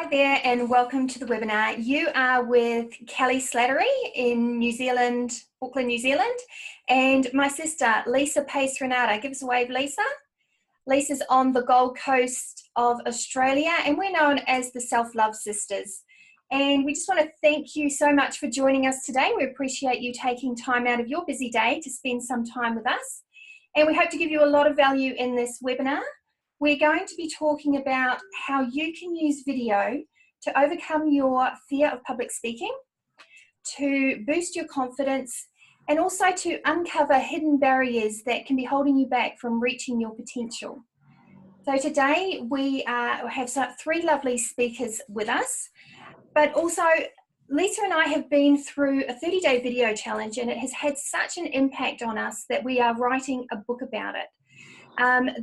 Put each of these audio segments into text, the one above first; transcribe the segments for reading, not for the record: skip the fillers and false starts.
Hi there and welcome to the webinar. You are with Kelly Slattery in New Zealand, Auckland, New Zealand, and my sister Lisa Pace-Renata. Give us a wave, Lisa. Lisa's on the Gold Coast of Australia and we're known as the Self-Love Sisters. And we just want to thank you so much for joining us today. We appreciate you taking time out of your busy day to spend some time with us. And we hope to give you a lot of value in this webinar. We're going to be talking about how you can use video to overcome your fear of public speaking, to boost your confidence, and also to uncover hidden barriers that can be holding you back from reaching your potential. So today we have three lovely speakers with us, but also Lisa and I have been through a 30-day video challenge and it has had such an impact on us that we are writing a book about it.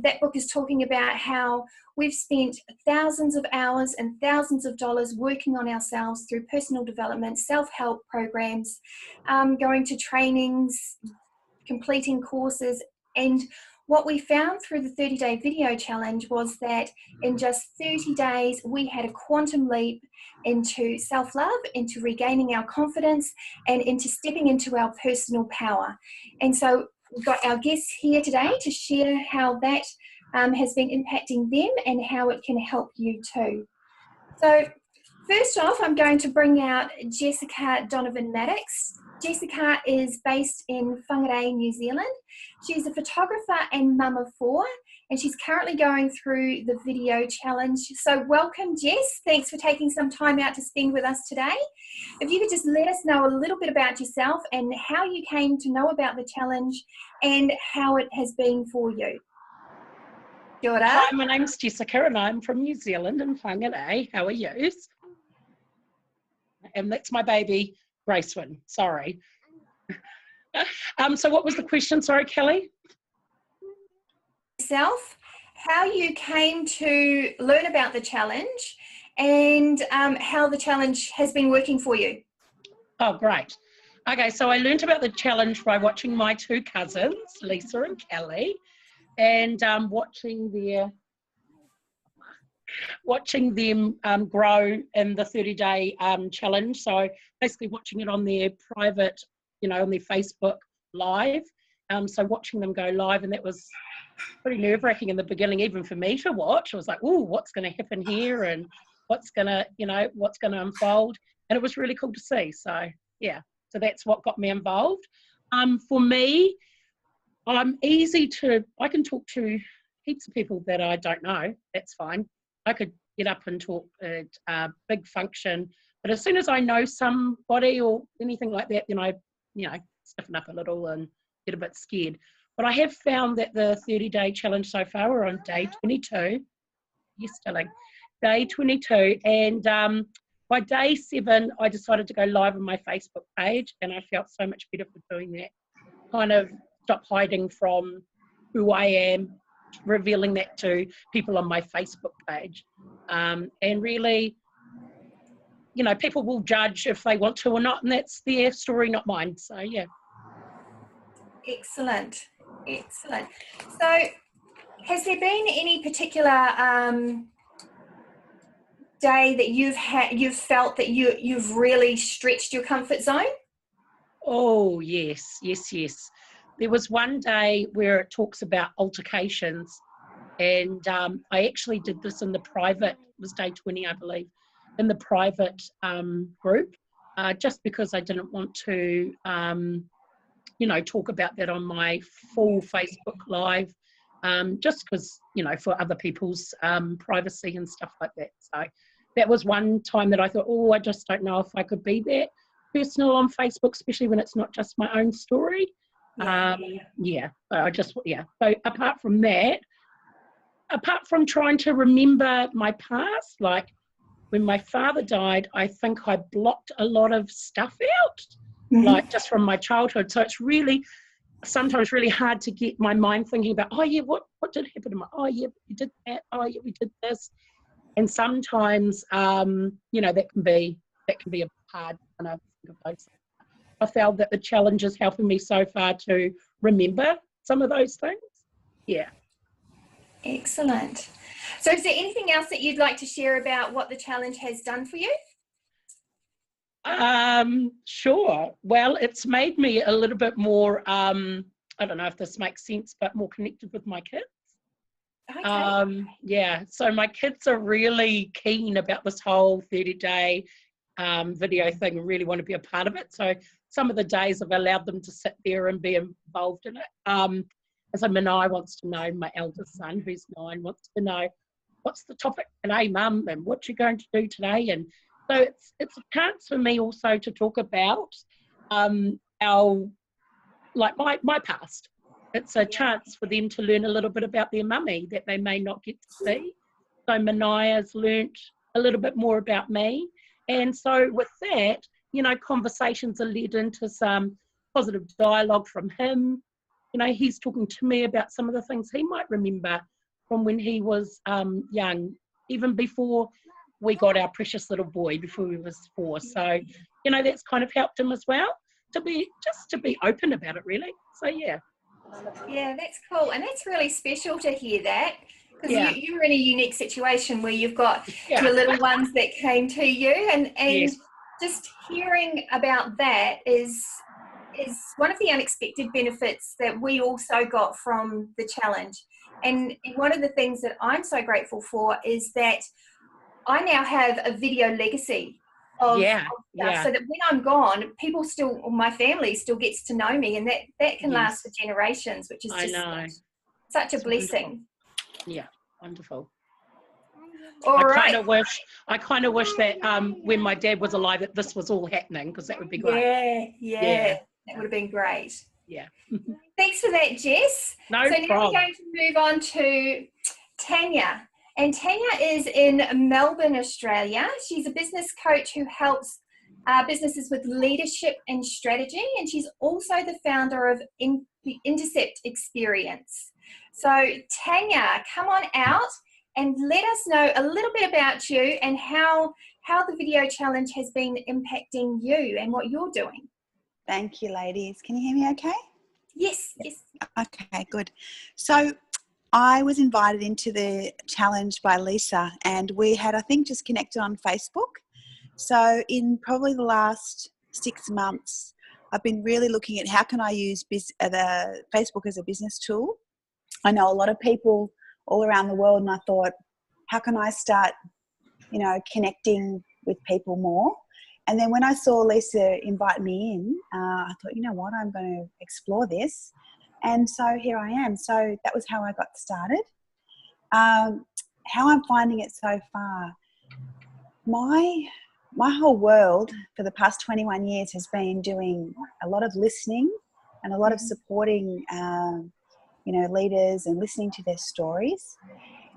That book is talking about how we've spent thousands of hours and thousands of dollars working on ourselves through personal development, self-help programs, going to trainings, completing courses. And what we found through the 30-day video challenge was that in just 30 days, we had a quantum leap into self-love, into regaining our confidence, and into stepping into our personal power. And so we've got our guests here today to share how that has been impacting them and how it can help you too. So first off, I'm going to bring out Jessica Donovan-Maddox. Jessica is based in Whangarei, New Zealand. She's a photographer and mum of four, and she's currently going through the video challenge. So welcome, Jess. Thanks for taking some time out to spend with us today. If you could just let us know a little bit about yourself and how you came to know about the challenge and how it has been for you. Kia ora. Hi, my name's Jessica and I'm from New Zealand in Whangarei. How are you? And that's my baby, Gracewind. Sorry. So what was the question? Sorry, Kelly? Yourself, how you came to learn about the challenge and how the challenge has been working for you. Oh, great. Okay, so I learned about the challenge by watching my two cousins, Lisa and Kelly, and watching them grow in the 30-day challenge. So basically watching it on their private, on their Facebook live. So watching them go live, and that was pretty nerve-wracking in the beginning, even for me to watch. I was like, "Ooh, what's going to happen here, and what's going to unfold?" And it was really cool to see. So yeah, so that's what got me involved. For me, I can talk to heaps of people that I don't know. That's fine. I could get up and talk at a big function, but as soon as I know somebody or anything like that, then I, stiffen up a little and get a bit scared. But I have found that the 30-day challenge so far, we're on day 22. Yes, darling. Day 22, and by day 7, I decided to go live on my Facebook page, and I felt so much better for doing that. Kind of stop hiding from who I am, revealing that to people on my Facebook page. And really, people will judge if they want to or not, and that's their story, not mine. So, yeah. Excellent. Excellent. So, has there been any particular day that you've felt that you've really stretched your comfort zone? Oh, yes. There was one day where it talks about altercations, and I actually did this in the private, it was day 20, I believe, in the private group, just because I didn't want to, talk about that on my full Facebook Live, just because, for other people's privacy and stuff like that. So that was one time that I thought, oh, I just don't know if I could be that personal on Facebook, especially when it's not just my own story. So apart from that, apart from trying to remember my past, like when my father died, I think I blocked a lot of stuff out, like just from my childhood. So it's really sometimes really hard to get my mind thinking about, oh yeah, what did happen to my, oh yeah, we did that, oh yeah, we did this. And sometimes that can be a hard kind of think of those. I felt that the challenge is helping me so far to remember some of those things. Yeah. Excellent. So is there anything else that you'd like to share about what the challenge has done for you? Sure. Well, it's made me a little bit more, I don't know if this makes sense, but more connected with my kids. Okay. Yeah, so my kids are really keen about this whole 30-day video thing and really want to be a part of it. So some of the days I've allowed them to sit there and be involved in it. And so Manai wants to know, my eldest son, who's 9, wants to know, what's the topic today, Mum, and what you're going to do today? And so it's a chance for me also to talk about our, like my past. It's a chance for them to learn a little bit about their mummy that they may not get to see. So Manaya's learnt a little bit more about me. And so with that, you know, conversations are led into some positive dialogue from him. You know, he's talking to me about some of the things he might remember from when he was young, even before we got our precious little boy, before he was 4. So, you know, that's kind of helped him as well to be open about it, really. So, yeah. Yeah, that's cool. And that's really special to hear that, because you're in a unique situation where you've got your little ones that came to you, and Yes. just hearing about that is one of the unexpected benefits that we also got from the challenge. And one of the things that I'm so grateful for is that I now have a video legacy of stuff, so that when I'm gone, people still, or my family still gets to know me, and that can last for generations, which is just such a blessing. Wonderful. Yeah, wonderful. All right. I kind of wish that when my dad was alive that this was all happening, because that would be great. Yeah. That would have been great. Yeah. Thanks for that, Jess. No problem. So now we're going to move on to Tanya. And Tanya is in Melbourne, Australia. She's a business coach who helps businesses with leadership and strategy. And she's also the founder of the Intercept Experience. So Tanya, come on out and let us know a little bit about you and how the video challenge has been impacting you and what you're doing. Thank you, ladies. Can you hear me okay? Yes. Okay, good. So I was invited into the challenge by Lisa, and we had, I think, just connected on Facebook. So in probably the last 6 months, I've been really looking at how can I use the Facebook as a business tool. I know a lot of people all around the world, and I thought, how can I start, you know, connecting with people more? And then when I saw Lisa invite me in, I thought, you know what, I'm going to explore this. And so here I am. So that was how I got started. How I'm finding it so far, my whole world for the past 21 years has been doing a lot of listening and a lot of supporting, you know, leaders and listening to their stories.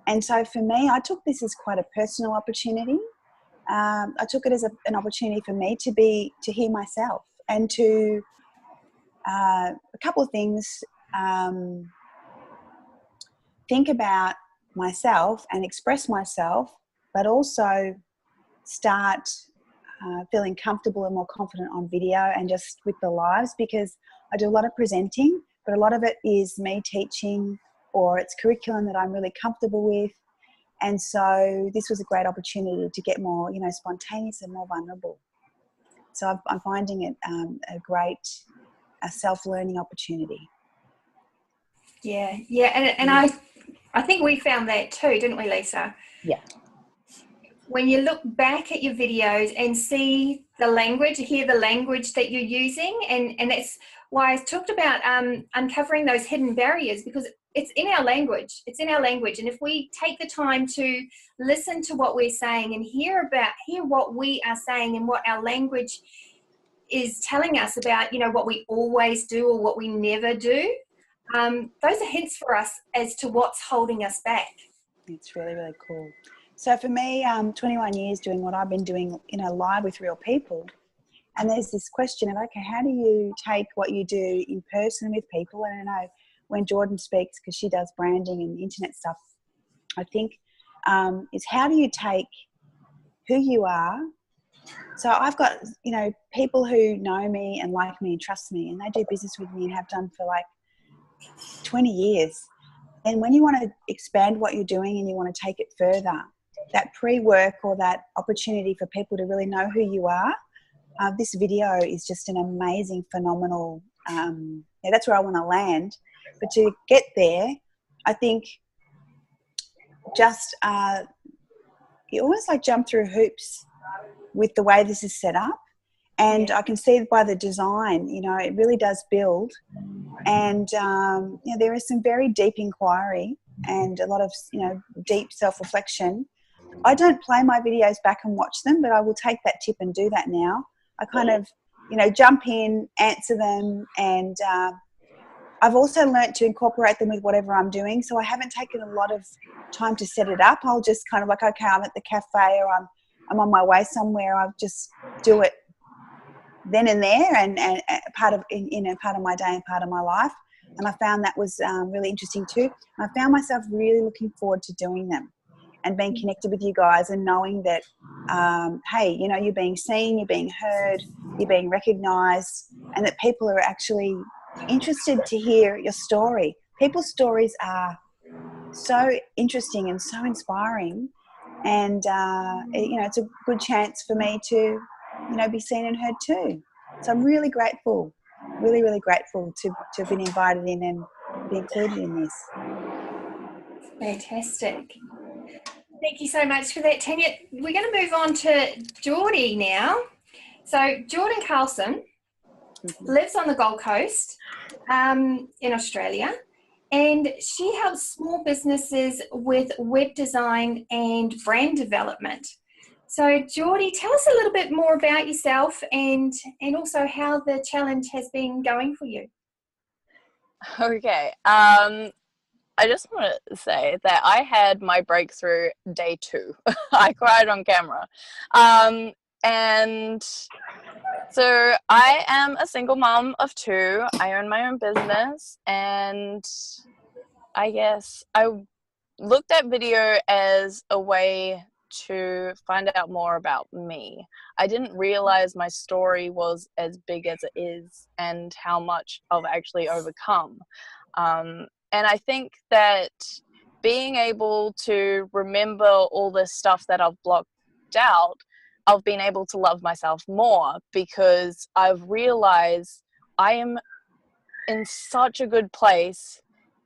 And so for me, I took this as quite a personal opportunity. I took it as an opportunity for me to hear myself and to a couple of things, think about myself and express myself, but also start feeling comfortable and more confident on video and just with the lives, because I do a lot of presenting, but a lot of it is me teaching, or it's curriculum that I'm really comfortable with. And so this was a great opportunity to get more, you know, spontaneous and more vulnerable. So I'm finding it a great self-learning opportunity. Yeah. And I think we found that too, didn't we, Lisa? Yeah. When you look back at your videos and see the language, hear the language that you're using, and that's why I talked about uncovering those hidden barriers, because it's in our language. It's in our language. And if we take the time to listen to what we're saying and hear what we are saying and what our language is telling us about, you know, what we always do or what we never do, those are hints for us as to what's holding us back. It's really, really cool. So for me, 21 years doing what I've been doing, you know, live with real people. And there's this question of, okay, how do you take what you do in person with people? And I know when Jordan speaks, because she does branding and internet stuff, I think is how do you take who you are? So I've got, you know, people who know me and like me and trust me, and they do business with me and have done for like 20 years. And when you want to expand what you're doing and you want to take it further, that pre-work or that opportunity for people to really know who you are, this video is just an amazing, phenomenal, that's where I want to land. But to get there, I think just you almost like jump through hoops with the way this is set up. And I can see by the design, it really does build. And, there is some very deep inquiry and a lot of, deep self-reflection. I don't play my videos back and watch them, but I will take that tip and do that now. I kind of, jump in, answer them, and I've also learnt to incorporate them with whatever I'm doing. So I haven't taken a lot of time to set it up. I'll just kind of like, okay, I'm at the cafe or I'm on my way somewhere. I'll just do it then and there, and part of my day and part of my life. And I found that was really interesting too. And I found myself really looking forward to doing them and being connected with you guys and knowing that, hey, you're being seen, you're being heard, you're being recognised, and that people are actually interested to hear your story. People's stories are so interesting and so inspiring, and it's a good chance for me to be seen and heard too. So I'm really grateful, really, really grateful to have been invited in and be included in this. Fantastic. Thank you so much for that, Tanya. We're going to move on to Geordie now. So Jordan Carlson lives on the Gold Coast in Australia, and she helps small businesses with web design and brand development. So Geordie, tell us a little bit more about yourself and also how the challenge has been going for you. Okay. I just want to say that I had my breakthrough day 2. I cried on camera. And so I am a single mom of 2. I own my own business, and I guess I looked at video as a way to find out more about me. I didn't realize my story was as big as it is and how much I've actually overcome. And I think that being able to remember all this stuff that I've blocked out, I've been able to love myself more, because I've realized I am in such a good place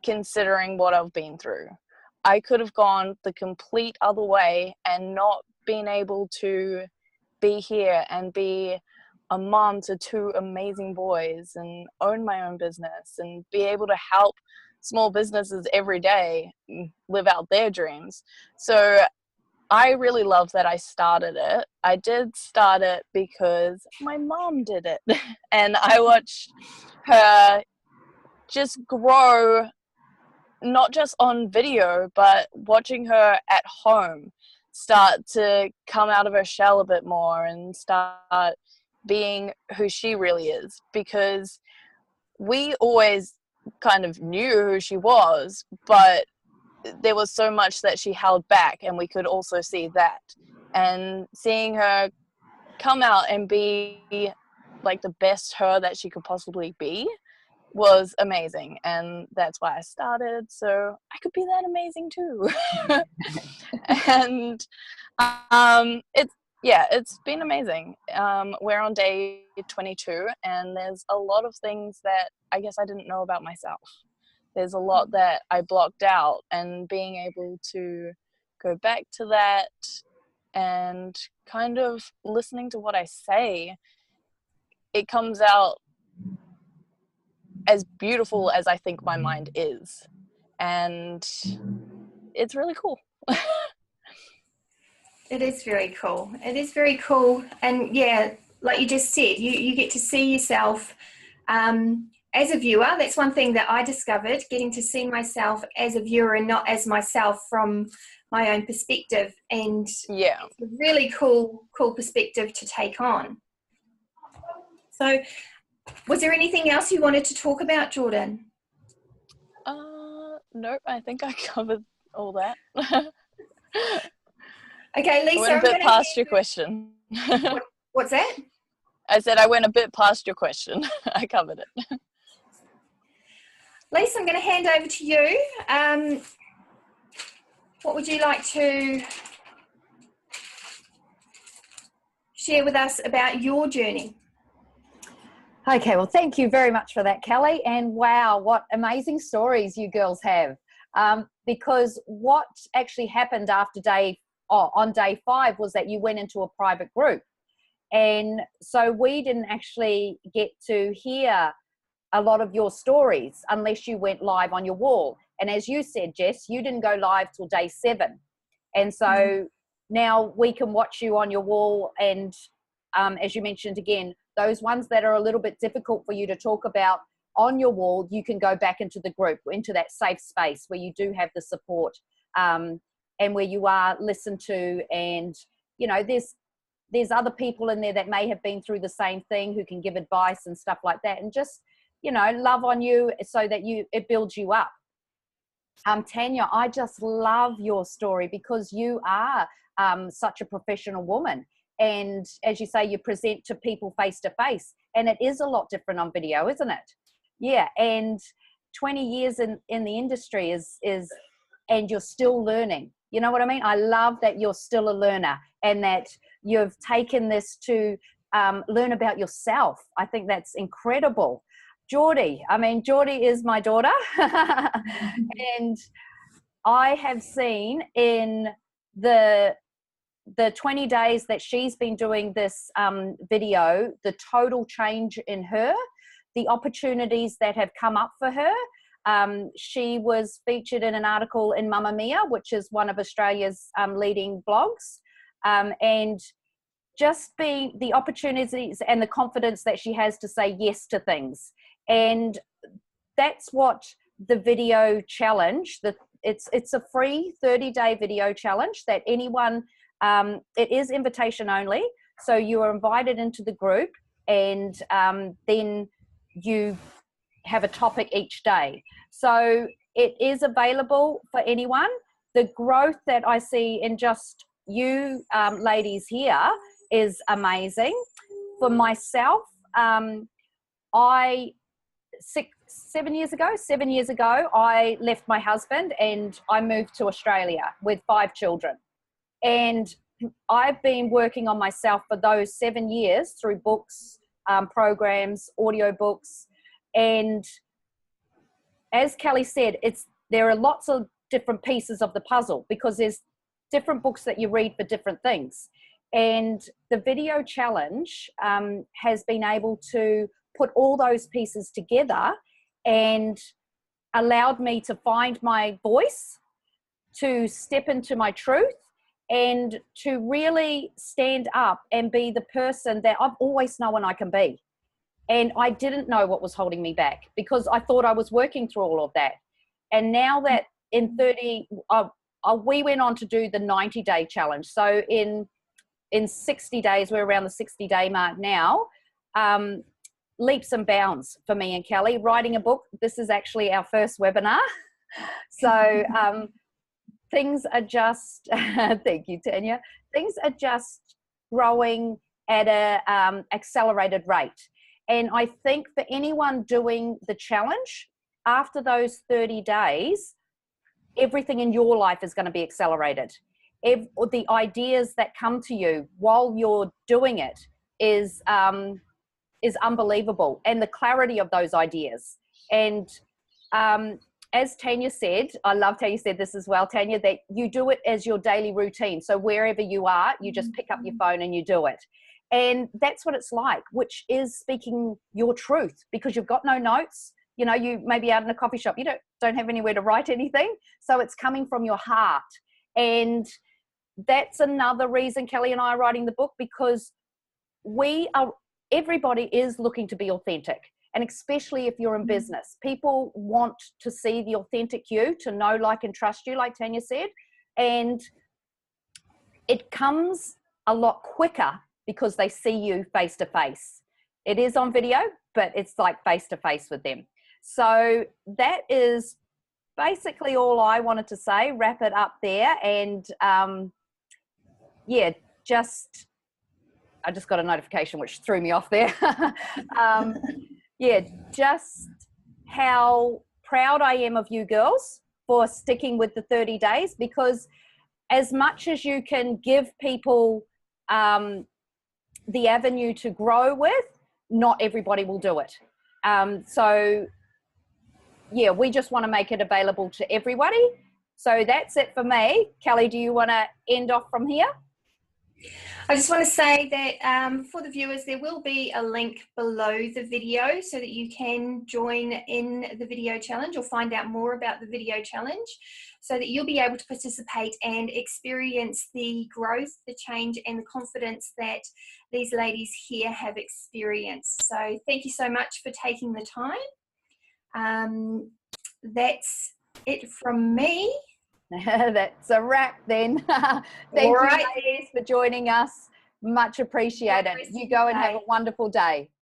considering what I've been through. I could have gone the complete other way and not been able to be here and be a mom to 2 amazing boys and own my own business and be able to help small businesses every day live out their dreams. So I really love that I started it. I did start it because my mom did it and I watched her just grow, not just on video, but watching her at home start to come out of her shell a bit more and start being who she really is. Because we always kind of knew who she was, but there was so much that she held back, and we could also see that. And seeing her come out and be like the best her that she could possibly be was amazing, and that's why I started, so I could be that amazing too. And it's been amazing. We're on day 22, and there's a lot of things that I guess I didn't know about myself. There's a lot that I blocked out, and being able to go back to that and kind of listening to what I say, it comes out as beautiful as I think my mind is, and it's really cool. It is very cool. It is very cool. And yeah, like you just said, you get to see yourself as a viewer. That's one thing that I discovered, getting to see myself as a viewer and not as myself from my own perspective. And yeah, it's a really cool perspective to take on. So was there anything else you wanted to talk about, Jordan? Nope, I think I covered all that. Okay, Lisa, I went a bit past your question. What's that? I said I went a bit past your question. I covered it. Lisa, I'm going to hand over to you. What would you like to share with us about your journey? Okay, well, thank you very much for that, Kelly. And wow, what amazing stories you girls have. Because what actually happened after on day 5 was that you went into a private group. And so we didn't actually get to hear a lot of your stories unless you went live on your wall. And as you said, Jess, you didn't go live till day 7. And so now we can watch you on your wall. And as you mentioned again, those ones that are a little bit difficult for you to talk about on your wall, you can go back into the group, into that safe space where you do have the support, and where you are listened to. And, you know, there's other people in there that may have been through the same thing who can give advice and stuff like that, and just, you know, love on you so that it builds you up. Tanya, I just love your story because you are such a professional woman. And as you say, you present to people face to face, and it is a lot different on video, isn't it? Yeah. And 20 years in the industry is, and you're still learning. You know what I mean? I love that you're still a learner and that you've taken this to learn about yourself. I think that's incredible. Geordie, Geordie is my daughter. And I have seen in the 20 days that she's been doing this video, the total change in her, the opportunities that have come up for her. She was featured in an article in Mamma Mia, which is one of Australia's leading blogs, and just being the opportunities and the confidence that she has to say yes to things. And that's what the video challenge, it's a free 30-day video challenge that anyone, it is invitation only. So you are invited into the group, and then you have a topic each day. So it is available for anyone. The growth that I see in just you ladies here is amazing. For myself, 7 years ago, I left my husband and I moved to Australia with 5 children. And I've been working on myself for those 7 years through books, programs, audiobooks. And as Kelly said, there are lots of different pieces of the puzzle because there's different books that you read for different things. And the video challenge has been able to put all those pieces together and allowed me to find my voice, to step into my truth, and to really stand up and be the person that I've always known I can be. And I didn't know what was holding me back because I thought I was working through all of that. And now that in 30, we went on to do the 90-day challenge. So in 60 days, we're around the 60-day mark now. Leaps and bounds for me and Kelly. Writing a book, this is actually our first webinar. So things are just, thank you, Tanya. Things are just growing at a accelerated rate. And I think for anyone doing the challenge, after those 30 days, everything in your life is going to be accelerated. The ideas that come to you while you're doing it is unbelievable, and the clarity of those ideas. And as Tanya said, I love how you said this as well, Tanya, that you do it as your daily routine. So wherever you are, you just pick up your phone and you do it. And that's what it's like, which is speaking your truth, because you've got no notes. You know, you may be out in a coffee shop, you don't have anywhere to write anything. So it's coming from your heart. And that's another reason Kelly and I are writing the book, because everybody is looking to be authentic. And especially if you're in business, people want to see the authentic you, to know, like, and trust you, like Tanya said. And it comes a lot quicker because they see you face to face. It is on video, but it's like face to face with them. So that is basically all I wanted to say. Wrap it up there. And I just got a notification which threw me off there. Just how proud I am of you girls for sticking with the 30 days, because as much as you can give people the avenue to grow with, not everybody will do it. So yeah, we just want to make it available to everybody. So that's it for me. Kelly, do you want to end off from here? I just want to say that for the viewers, there will be a link below the video so that you can join in the video challenge or find out more about the video challenge, so that you'll be able to participate and experience the growth, the change and the confidence that these ladies here have experienced. So thank you so much for taking the time. That's it from me. That's a wrap then. Thank you, ladies, for joining us. Much appreciated. You go and have a wonderful day.